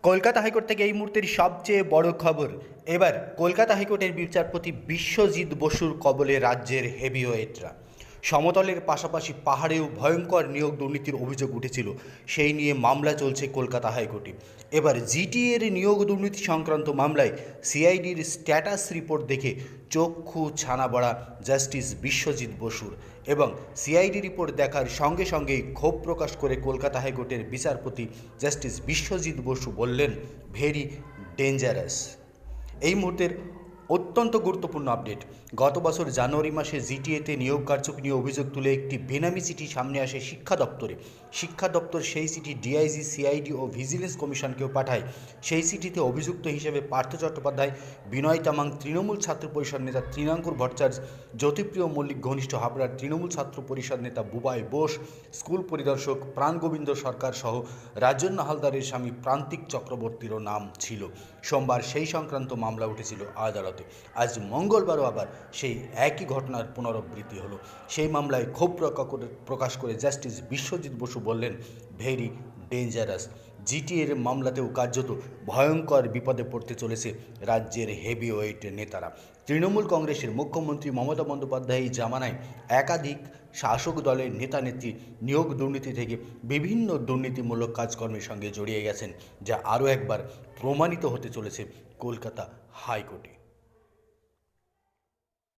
Kolkata high court থেকে এই মুহূর্তের সবচেয়ে বড় খবর। এবার কলকাতা হাইকোর্টের বিচারপতি বিশ্বজিৎ বসুর কবলে রাজ্যের হেভিওয়েটরা। সমতলের পাশাপাশি পাহাড়েও ভয়ঙ্কর নিয়োগ দুর্নীতির অভিযোগ উঠেছিল, সেই নিয়ে মামলা চলছে কলকাতা হাইকোর্টে। এবার জিটিএর নিয়োগ দুর্নীতি সংক্রান্ত মামলায় সিআইডির স্ট্যাটাস রিপোর্ট দেখে চক্ষু ছানা বড়া জাস্টিস বিশ্বজিৎ বসুর, এবং সিআইডি রিপোর্ট দেখার সঙ্গে সঙ্গেই ক্ষোভ প্রকাশ করে কলকাতা হাইকোর্টের বিচারপতি জাস্টিস বিশ্বজিৎ বসু বললেন, ভেরি ডেঞ্জারাস। এই মুহূর্তের অত্যন্ত গুরুত্বপূর্ণ আপডেট। গত বছর জানুয়ারি মাসে জিটিএতে নিয়োগ কারচুপি নিয়ে অভিযোগ তুলে একটি বেনামি চিঠি সামনে আসে শিক্ষা দপ্তরে। শিক্ষা দপ্তর সেই চিঠি ডিআইজি, সিআইডি ও ভিজিলেন্স কমিশনকেও পাঠায়। সেই চিঠিতে অভিযুক্ত হিসেবে পার্থ চট্টোপাধ্যায়, বিনয় তামাং, তৃণমূল ছাত্র পরিষদ নেতা তৃণাঙ্কুর ভট্টাচার্য, জ্যোতিপ্রিয় মল্লিক ঘনিষ্ঠ হাবড়ার তৃণমূল ছাত্র পরিষদ নেতা বুবাই বোস, স্কুল পরিদর্শক প্রাণগোবিন্দ সরকার সহ রাজন্য হালদারের স্বামী প্রান্তিক চক্রবর্তীরও নাম ছিল। সোমবার সেই সংক্রান্ত মামলা উঠেছিল আদালতে। আজ মঙ্গলবারও আবার সেই একই ঘটনার পুনরাবৃত্তি হলো। সেই মামলায় ক্ষোভ প্রকাশ করে জাস্টিস বিশ্বজিৎ বসু বললেন, ভেরি ডেঞ্জারাস। জিটিএর মামলাতেও কার্যত ভয়ঙ্কর বিপদে পড়তে চলেছে রাজ্যের হেভিওয়েট নেতারা। তৃণমূল কংগ্রেসের মুখ্যমন্ত্রী মমতা বন্দ্যোপাধ্যায় জামানায় একাধিক শাসক দলের নেতা নেত্রী নিয়োগ দুর্নীতি থেকে বিভিন্ন দুর্নীতিমূলক কাজকর্মের সঙ্গে জড়িয়ে গেছেন, যা আরও একবার প্রমাণিত হতে চলেছে কলকাতা হাইকোর্টে।